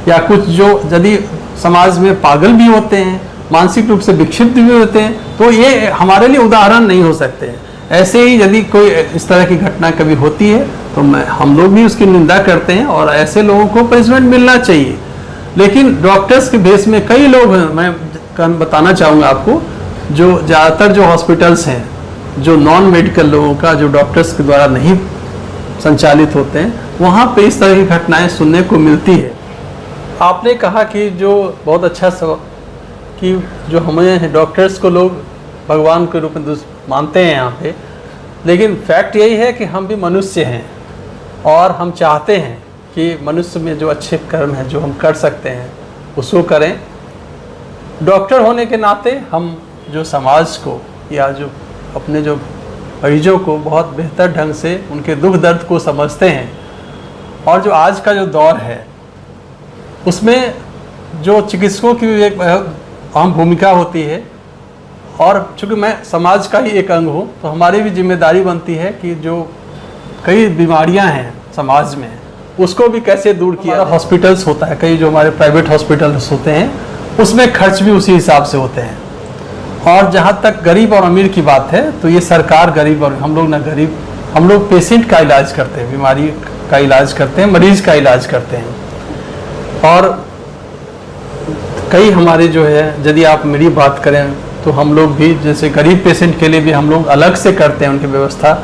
या कुछ जो यदि समाज में पागल भी होते हैं, मानसिक रूप से विक्षिप्त भी होते हैं, तो ये हमारे लिए उदाहरण नहीं हो सकते हैं। ऐसे ही यदि कोई इस तरह की घटना कभी होती है तो हम लोग भी उसकी निंदा करते हैं और ऐसे लोगों को पनिशमेंट मिलना चाहिए। लेकिन डॉक्टर्स के बेस में कई लोग हैं, मैं बताना चाहूँगा आपको, जो ज़्यादातर जो हॉस्पिटल्स हैं जो नॉन मेडिकल लोगों का, जो डॉक्टर्स के द्वारा नहीं संचालित होते हैं, वहाँ पे इस तरह की घटनाएं सुनने को मिलती है। आपने कहा कि जो बहुत अच्छा कि जो हमें डॉक्टर्स को लोग भगवान के रूप में मानते हैं यहाँ पे, लेकिन फैक्ट यही है कि हम भी मनुष्य हैं और हम चाहते हैं कि मनुष्य में जो अच्छे कर्म हैं जो हम कर सकते हैं उसको करें। डॉक्टर होने के नाते हम जो समाज को या जो अपने जो मरीजों को बहुत बेहतर ढंग से उनके दुख दर्द को समझते हैं। और जो आज का जो दौर है उसमें जो चिकित्सकों की भी एक अहम भूमिका होती है, और चूँकि मैं समाज का ही एक अंग हूँ तो हमारी भी जिम्मेदारी बनती है कि जो कई बीमारियाँ हैं समाज में उसको भी कैसे दूर किया। हॉस्पिटल्स होता है, कई जो हमारे प्राइवेट हॉस्पिटल्स होते हैं उसमें खर्च भी उसी हिसाब से होते हैं। और जहाँ तक गरीब और अमीर की बात है तो ये सरकार गरीब और हम लोग ना गरीब, हम लोग पेशेंट का इलाज करते हैं, बीमारी का इलाज करते हैं, मरीज का इलाज करते हैं। और कई हमारे जो है, यदि आप मेरी बात करें तो हम लोग भी जैसे गरीब पेशेंट के लिए भी हम लोग अलग से करते हैं उनकी व्यवस्था।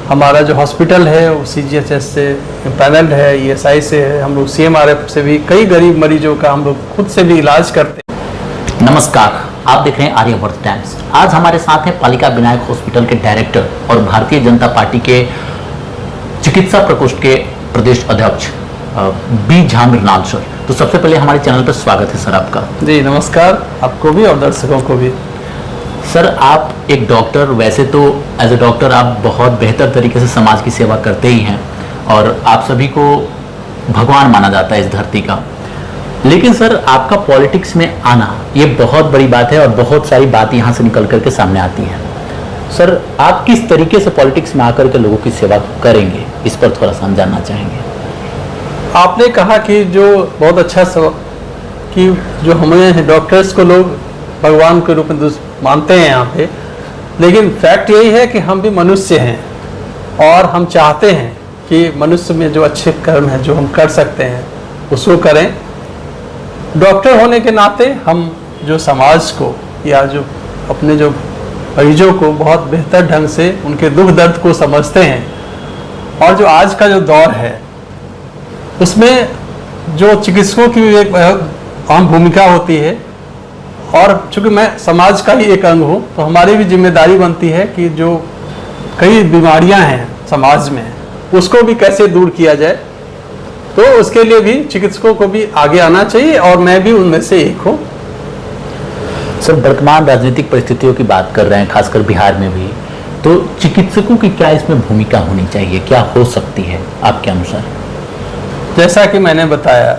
हमारा जो हॉस्पिटल है वो CGHS से पैनल है, ESI से है, हम लोग CMRF से भी कई गरीब मरीजों का हम लोग खुद से भी इलाज करते हैं। नमस्कार, आप देख रहे हैं आर्यवर्त टाइम्स। आज हमारे साथ हैं पालिका विनायक हॉस्पिटल के डायरेक्टर और भारतीय जनता पार्टी के चिकित्सा प्रकोष्ठ के प्रदेश अध्यक्ष बी झा मृणाल सर। तो सबसे पहले हमारे चैनल पर स्वागत है सर आपका। जी नमस्कार, आपको भी और दर्शकों को भी। सर, आप एक डॉक्टर, वैसे तो एज ए डॉक्टर आप बहुत बेहतर तरीके से समाज की सेवा करते ही हैं और आप सभी को भगवान माना जाता है इस धरती का। लेकिन सर, आपका पॉलिटिक्स में आना ये बहुत बड़ी बात है और बहुत सारी बात यहाँ से निकल करके सामने आती है। सर, आप किस तरीके से पॉलिटिक्स में आकर के लोगों की सेवा करेंगे, इस पर थोड़ा सा हम जानना चाहेंगे। आपने कहा कि जो बहुत अच्छा कि जो हमें डॉक्टर्स को लोग भगवान के रूप में मानते हैं यहाँ पे, लेकिन फैक्ट यही है कि हम भी मनुष्य हैं और हम चाहते हैं कि मनुष्य में जो अच्छे कर्म हैं जो हम कर सकते हैं उसको करें। डॉक्टर होने के नाते हम जो समाज को या जो अपने जो मरीजों को बहुत बेहतर ढंग से उनके दुख दर्द को समझते हैं। और जो आज का जो दौर है उसमें जो चिकित्सकों की भी एक अहम भूमिका होती है, और चूँकि मैं समाज का ही एक अंग हूँ तो हमारी भी जिम्मेदारी बनती है कि जो कई बीमारियाँ हैं समाज में उसको भी कैसे दूर किया जाए। तो उसके लिए भी चिकित्सकों को भी आगे आना चाहिए और मैं भी उनमें से एक हूँ। सर, वर्तमान राजनीतिक परिस्थितियों की बात कर रहे हैं, खासकर बिहार में भी, तो चिकित्सकों की क्या इसमें भूमिका होनी चाहिए, क्या हो सकती है आपके अनुसार? जैसा कि मैंने बताया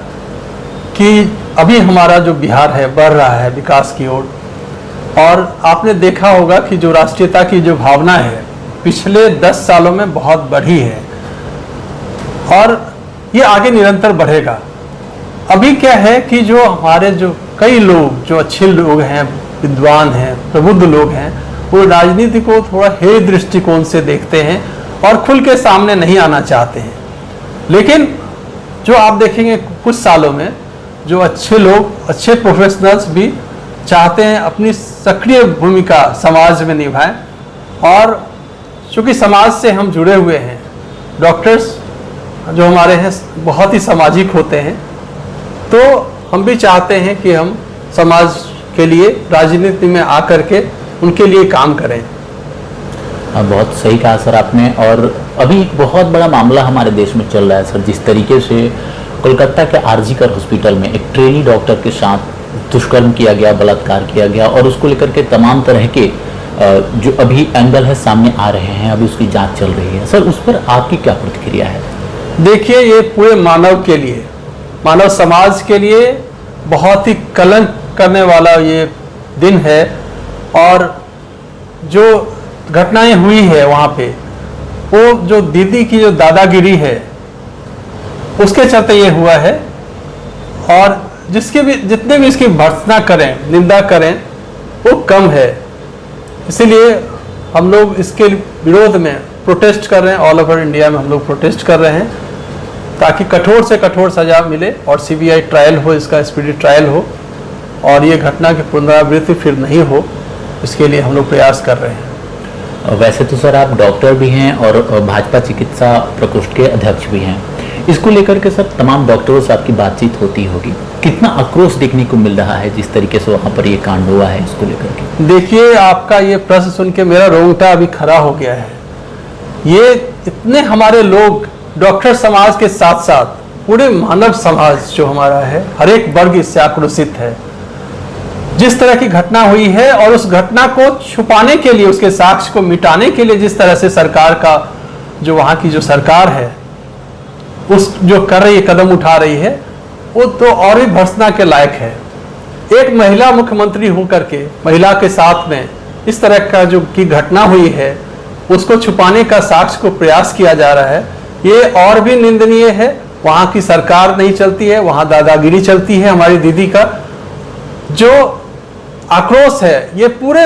कि अभी हमारा जो बिहार है बढ़ रहा है विकास की ओर, और आपने देखा होगा कि जो राष्ट्रीयता की जो भावना है पिछले 10 सालों में बहुत बढ़ी है और ये आगे निरंतर बढ़ेगा। अभी क्या है कि जो हमारे जो कई लोग जो अच्छे लोग हैं, विद्वान हैं, प्रबुद्ध लोग हैं, वो राजनीति को थोड़ा हे दृष्टिकोण से देखते हैं और खुल के सामने नहीं आना चाहते हैं। लेकिन जो आप देखेंगे कुछ सालों में जो अच्छे लोग, अच्छे प्रोफेशनल्स भी चाहते हैं अपनी सक्रिय भूमिका समाज में निभाएं। और चूँकि समाज से हम जुड़े हुए हैं, डॉक्टर्स जो हमारे हैं बहुत ही सामाजिक होते हैं, तो हम भी चाहते हैं कि हम समाज के लिए राजनीति में आकर के उनके लिए काम करें। बहुत सही कहा सर आपने। और अभी एक बहुत बड़ा मामला हमारे देश में चल रहा है सर, जिस तरीके से कोलकाता के आरजीकर हॉस्पिटल में एक ट्रेनी डॉक्टर के साथ दुष्कर्म किया गया, बलात्कार किया गया, और उसको लेकर के तमाम तरह के जो अभी एंगल है सामने आ रहे हैं, अभी उसकी जांच चल रही है। सर, उस पर आपकी क्या प्रतिक्रिया है? देखिए, ये पूरे मानव के लिए, मानव समाज के लिए बहुत ही कलंक करने वाला ये दिन है। और जो घटनाएं हुई है वहाँ पे, वो जो दीदी की जो दादागिरी है उसके चलते ये हुआ है। और जिसके भी जितने भी इसकी भर्त्सना करें, निंदा करें, वो कम है। इसीलिए हम लोग इसके विरोध में प्रोटेस्ट कर रहे हैं। ऑल ओवर इंडिया में हम लोग प्रोटेस्ट कर रहे हैं ताकि कठोर से कठोर सजा मिले और सीबीआई ट्रायल हो, इसका स्पीडी ट्रायल हो और ये घटना की पुनरावृत्ति फिर नहीं हो, इसके लिए हम लोग प्रयास कर रहे हैं। वैसे तो सर आप डॉक्टर भी हैं और भाजपा चिकित्सा प्रकोष्ठ के अध्यक्ष भी हैं। इसको लेकर के सर तमाम डॉक्टरों से आपकी बातचीत होती होगी, कितना आक्रोश देखने को मिल रहा है जिस तरीके से वहाँ पर ये कांड हुआ है इसको लेकर के? देखिए, आपका ये प्रश्न सुन के मेरा रोंगटा अभी खड़ा हो गया है। ये इतने हमारे लोग, डॉक्टर समाज के साथ साथ पूरे मानव समाज जो हमारा है, हर एक वर्ग इससे आक्रोशित है। जिस तरह की घटना हुई है और उस घटना को छुपाने के लिए, उसके साक्ष्य को मिटाने के लिए जिस तरह से सरकार का, जो वहाँ की जो सरकार है, उस जो कर रही है, कदम उठा रही है, वो तो और भी भर्त्सना के लायक है। एक महिला मुख्यमंत्री होकर के महिला के साथ में इस तरह का जो की घटना हुई है, उसको छुपाने का साक्ष्य को प्रयास किया जा रहा है, ये और भी निंदनीय है। वहाँ की सरकार नहीं चलती है, वहाँ दादागिरी चलती है। हमारी दीदी का जो आक्रोश है, ये पूरे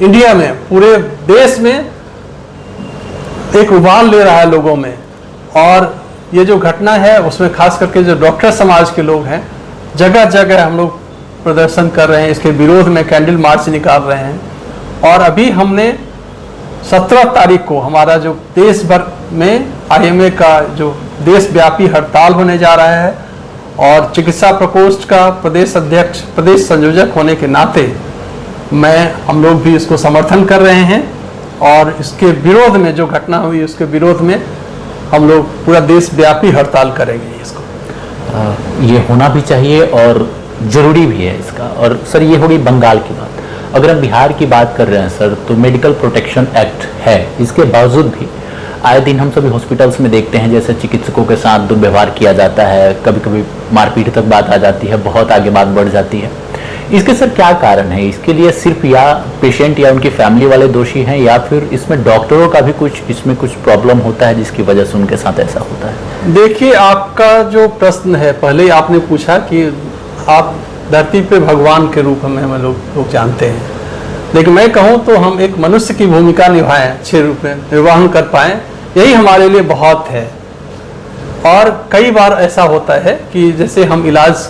इंडिया में, पूरे देश में एक उबाल ले रहा है लोगों में। और ये जो घटना है उसमें खास करके जो डॉक्टर समाज के लोग हैं, जगह जगह हम लोग प्रदर्शन कर रहे हैं, इसके विरोध में कैंडल मार्च निकाल रहे हैं। और अभी हमने 17 तारीख को हमारा जो देश भर में आईएमए का जो देशव्यापी हड़ताल होने जा रहा है, और चिकित्सा प्रकोष्ठ का प्रदेश अध्यक्ष, प्रदेश संयोजक होने के नाते हम लोग भी इसको समर्थन कर रहे हैं। और इसके विरोध में, जो घटना हुई उसके विरोध में हम लोग पूरा देशव्यापी हड़ताल करेंगे। इसको ये होना भी चाहिए और जरूरी भी है इसका। और सर ये होगी बंगाल की बात। अगर हम बिहार की बात कर रहे हैं सर, तो मेडिकल प्रोटेक्शन एक्ट है, इसके बावजूद भी आए दिन हम सभी हॉस्पिटल्स में देखते हैं जैसे चिकित्सकों के साथ दुर्व्यवहार किया जाता है, कभी कभी मारपीट तक बात आ जाती है, बहुत आगे बात बढ़ जाती है। इसके सर क्या कारण है? इसके लिए सिर्फ या पेशेंट या उनकी फैमिली वाले दोषी हैं, या फिर इसमें डॉक्टरों का भी इसमें कुछ प्रॉब्लम होता है जिसकी वजह से उनके साथ ऐसा होता है? देखिए, आपका जो प्रश्न है, पहले आपने पूछा कि आप धरती पे भगवान के रूप में हम लोग जानते हैं, लेकिन मैं कहूँ तो हम एक मनुष्य की भूमिका निभाएं, अच्छे रूप में निर्वहन कर पाएं, यही हमारे लिए बहुत है। और कई बार ऐसा होता है कि जैसे हम इलाज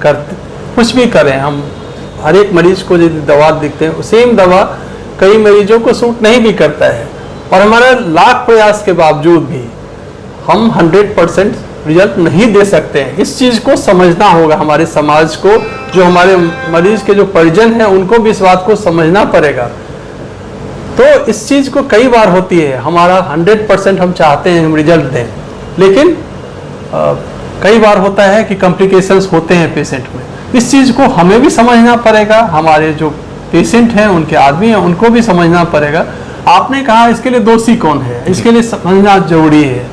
करते, कुछ भी करें, हम हर एक मरीज को यदि दवा देखते हैं, सेम दवा कई मरीजों को सूट नहीं भी करता है, और हमारे लाख प्रयास के बावजूद भी हम 100% रिजल्ट नहीं दे सकते हैं। इस चीज़ को समझना होगा हमारे समाज को, जो हमारे मरीज के जो परिजन हैं उनको भी इस बात को समझना पड़ेगा। तो इस चीज़ को कई बार होती है, हमारा 100% हम चाहते हैं हम रिजल्ट दें, लेकिन कई बार होता है कि कॉम्प्लिकेशंस होते हैं पेशेंट में। इस चीज़ को हमें भी समझना पड़ेगा, हमारे जो पेशेंट हैं, उनके आदमी हैं, उनको भी समझना पड़ेगा। आपने कहा इसके लिए दोषी कौन है, इसके लिए समझना जरूरी है।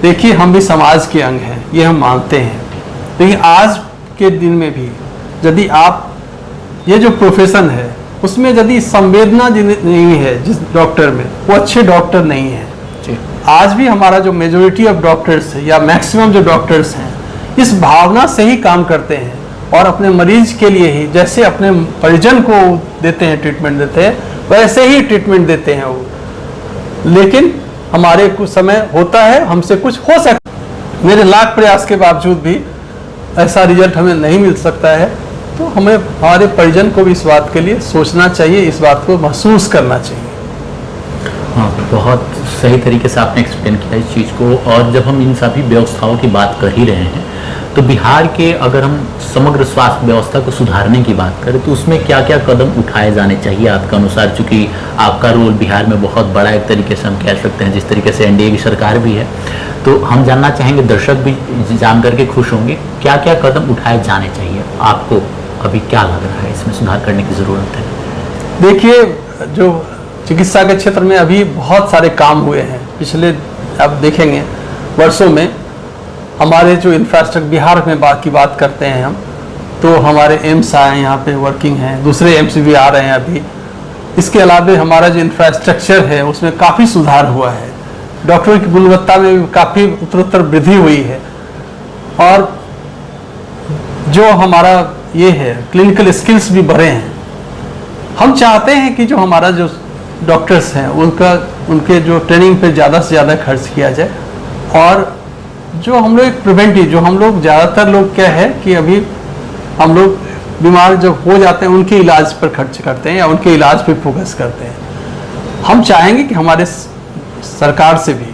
देखिए, हम भी समाज के अंग हैं, ये हम मानते हैं, लेकिन आज के दिन में भी यदि आप, ये जो प्रोफेशन है उसमें यदि संवेदना नहीं है जिस डॉक्टर में, वो अच्छे डॉक्टर नहीं है। आज भी हमारा जो मेजोरिटी ऑफ डॉक्टर्स है या मैक्सिमम जो डॉक्टर्स हैं, इस भावना से ही काम करते हैं और अपने मरीज के लिए ही, जैसे अपने परिजन को देते हैं, ट्रीटमेंट देते हैं, वैसे ही ट्रीटमेंट देते हैं वो। लेकिन हमारे कुछ समय होता है, हमसे कुछ हो सकता है, मेरे लाख प्रयास के बावजूद भी ऐसा रिजल्ट हमें नहीं मिल सकता है। तो हमें, हमारे परिजन को भी इस बात के लिए सोचना चाहिए, इस बात को महसूस करना चाहिए। हाँ, बहुत सही तरीके से आपने एक्सप्लेन किया इस चीज़ को। और जब हम इन सभी व्यवस्थाओं की बात कर ही रहे हैं, तो बिहार के अगर हम समग्र स्वास्थ्य व्यवस्था को सुधारने की बात करें, तो उसमें क्या क्या कदम उठाए जाने चाहिए आपके अनुसार? चूँकि आपका रोल बिहार में बहुत बड़ा एक तरीके से हम कह सकते हैं, जिस तरीके से एनडीए की सरकार भी है, तो हम जानना चाहेंगे, दर्शक भी जान करके खुश होंगे, क्या क्या कदम उठाए जाने चाहिए? आपको अभी क्या लग रहा है इसमें सुधार करने की ज़रूरत है? देखिए, जो चिकित्सा के क्षेत्र में अभी बहुत सारे काम हुए हैं पिछले, आप देखेंगे वर्षों में। हमारे जो इंफ्रास्ट्रक्चर, बिहार में की बात करते हैं हम, तो हमारे एम्स आए यहाँ पे वर्किंग हैं, दूसरे एम्स भी आ रहे हैं अभी। इसके अलावा हमारा जो इंफ्रास्ट्रक्चर है उसमें काफ़ी सुधार हुआ है, डॉक्टरों की गुणवत्ता में भी काफ़ी उत्तरोत्तर वृद्धि हुई है। और जो हमारा ये है क्लिनिकल स्किल्स भी बढ़े हैं। हम चाहते हैं कि जो हमारा जो डॉक्टर्स हैं उनके जो ट्रेनिंग पे ज़्यादा से ज़्यादा खर्च किया जाए, और जो हम लोग एक प्रिवेंटिव, जो हम लोग ज़्यादातर लोग क्या है कि अभी हम लोग बीमार जब हो जाते हैं उनके इलाज पर खर्च करते हैं या उनके इलाज पे फोकस करते हैं। हम चाहेंगे कि हमारे सरकार से भी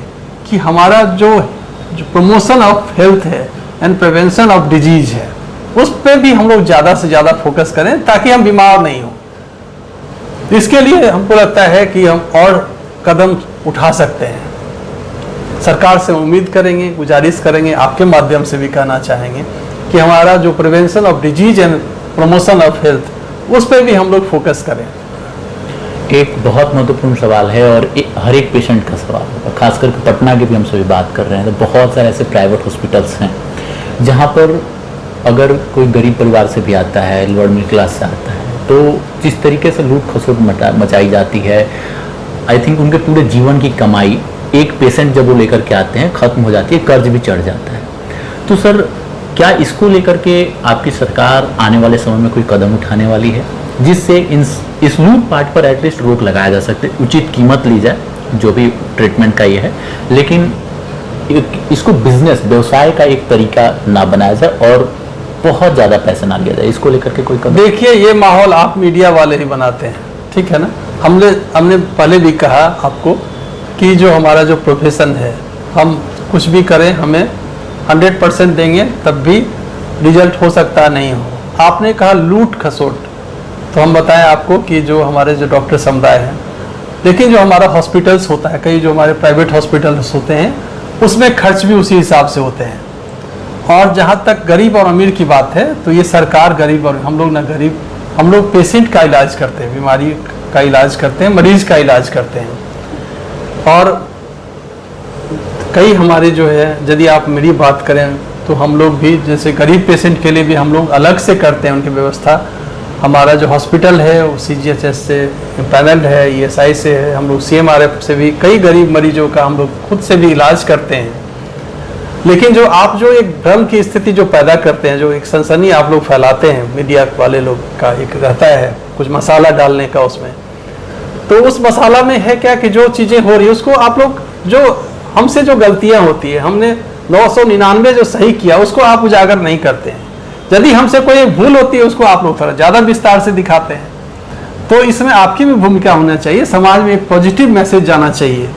कि हमारा जो प्रमोशन ऑफ हेल्थ है एंड प्रिवेंशन ऑफ डिजीज है उस पर भी हम लोग ज़्यादा से ज़्यादा फोकस करें ताकि हम बीमार नहीं हो। इसके लिए हमको लगता है कि हम और कदम उठा सकते हैं। सरकार से उम्मीद करेंगे, गुजारिश करेंगे, आपके माध्यम से भी कहना चाहेंगे कि हमारा जो prevention of disease and promotion of health उस पर भी हम लोग फोकस करें। एक बहुत महत्वपूर्ण सवाल है और हर एक पेशेंट का सवाल होगा, खासकर पटना की भी हम सभी बात कर रहे हैं तो बहुत सारे ऐसे प्राइवेट हॉस्पिटल्स हैं जहाँ पर अगर कोई गरीब परिवार से भी आता है, लोअर मिडिल क्लास से आता है, तो जिस तरीके से लूट खसोट मचाई जाती है, आई थिंक उनके पूरे जीवन की कमाई एक पेशेंट जब वो लेकर के आते हैं खत्म हो जाती है, कर्ज भी चढ़ जाता है। तो सर, क्या इसको लेकर के आपकी सरकार आने वाले समय में कोई कदम उठाने वाली है जिससे इस लूट पाट पर एटलीस्ट रोक लगाया जा सकते, उचित कीमत ली जाए जो भी ट्रीटमेंट का ये है, लेकिन इसको बिजनेस, व्यवसाय का एक तरीका ना बनाया जाए और बहुत ज़्यादा पैसे ना लिया जाए, इसको लेकर के कोई कदम? देखिए, ये माहौल आप मीडिया वाले ही बनाते हैं, ठीक है ना। हमने पहले भी कहा आपको कि जो हमारा जो प्रोफेशन है, हम कुछ भी करें हमें 100% देंगे तब भी रिजल्ट हो सकता है नहीं हो। आपने कहा लूट खसोट, तो हम बताएं आपको कि जो हमारे जो डॉक्टर समुदाय हैं, लेकिन जो हमारा हॉस्पिटल्स होता है, कई जो हमारे प्राइवेट हॉस्पिटल्स होते हैं उसमें खर्च भी उसी हिसाब से होते हैं। और जहाँ तक गरीब और अमीर की बात है तो ये सरकार गरीब और हम लोग ना गरीब, हम लोग पेशेंट का इलाज करते हैं, बीमारी का इलाज करते हैं, मरीज का इलाज करते हैं। और कई हमारे जो है, यदि आप मेरी बात करें तो हम लोग भी जैसे गरीब पेशेंट के लिए भी हम लोग अलग से करते हैं उनकी व्यवस्था। हमारा जो हॉस्पिटल है वो CGHS से पैनल है, ESI से है, हम लोग CMRF से भी कई गरीब मरीजों का हम लोग खुद से भी इलाज करते हैं। लेकिन जो आप जो एक भ्रम की स्थिति जो पैदा करते हैं, जो एक सनसनी आप लोग फैलाते हैं, मीडिया वाले लोग का एक रहता है कुछ मसाला डालने का उसमें, तो उस मसाला में है क्या कि जो चीज़ें हो रही है उसको आप लोग, जो हमसे जो गलतियां होती है, हमने 999 जो सही किया उसको आप उजागर नहीं करते हैं। यदि हमसे कोई भूल होती है उसको आप लोग थोड़ा ज़्यादा विस्तार से दिखाते हैं। तो इसमें आपकी भी भूमिका होना चाहिए, समाज में एक पॉजिटिव मैसेज जाना चाहिए।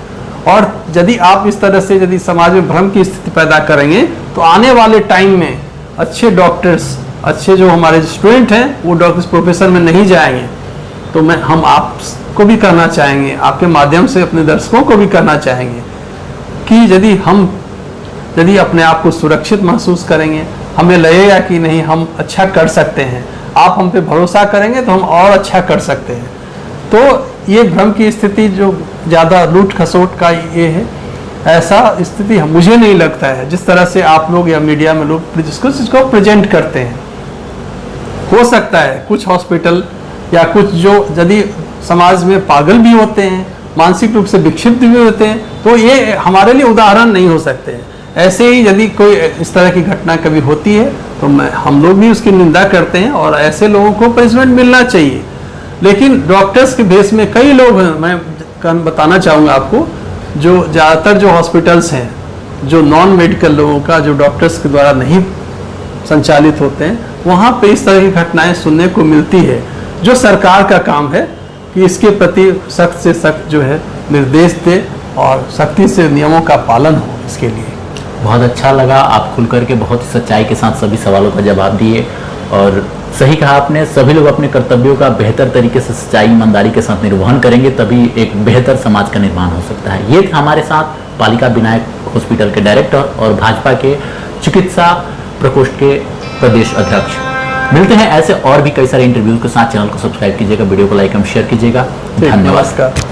और यदि आप इस तरह से यदि समाज में भ्रम की स्थिति पैदा करेंगे तो आने वाले टाइम में अच्छे डॉक्टर्स, अच्छे जो हमारे स्टूडेंट हैं वो डॉक्टर्स प्रोफेशन में नहीं जाएंगे। तो हम आपको भी कहना चाहेंगे, आपके माध्यम से अपने दर्शकों को भी कहना चाहेंगे कि यदि अपने आप को सुरक्षित महसूस करेंगे, हमें लगेगा कि नहीं हम अच्छा कर सकते हैं, आप हम पे भरोसा करेंगे तो हम और अच्छा कर सकते हैं। तो ये भ्रम की स्थिति जो ज़्यादा लूट खसोट का ये है, ऐसा स्थिति मुझे नहीं लगता है जिस तरह से आप लोग या मीडिया में लोग इसको प्रेजेंट करते हैं। हो सकता है कुछ हॉस्पिटल या कुछ जो यदि समाज में पागल भी होते हैं, मानसिक रूप से विक्षिप्त भी होते हैं, तो ये हमारे लिए उदाहरण नहीं हो सकते हैं। ऐसे ही यदि कोई इस तरह की घटना कभी होती है तो हम लोग भी उसकी निंदा करते हैं और ऐसे लोगों को पनिशमेंट मिलना चाहिए। लेकिन डॉक्टर्स के बेस में कई लोग हैं, मैं बताना चाहूँगा आपको, जो ज़्यादातर जो हॉस्पिटल्स हैं जो नॉन मेडिकल लोगों का, जो डॉक्टर्स के द्वारा नहीं संचालित होते हैं, वहाँ पे इस तरह की घटनाएं सुनने को मिलती है। जो सरकार का काम है कि इसके प्रति सख्त से सख्त जो है निर्देश दे और सख्ती से नियमों का पालन हो। इसके लिए बहुत अच्छा लगा, आप खुल करके बहुत सच्चाई के साथ सभी सवालों का जवाब दिए और सही कहा आपने, सभी लोग अपने कर्तव्यों का बेहतर तरीके से सच्चाई ईमानदारी के साथ निर्वहन करेंगे तभी एक बेहतर समाज का निर्माण हो सकता है। ये हमारे साथ पालिका विनायक हॉस्पिटल के डायरेक्टर और भाजपा के चिकित्सा प्रकोष्ठ के प्रदेश अध्यक्ष। मिलते हैं ऐसे और भी कई सारे इंटरव्यूज के साथ। चैनल को सब्सक्राइब कीजिएगा, वीडियो को लाइक एंड शेयर कीजिएगा। धन्यवाद।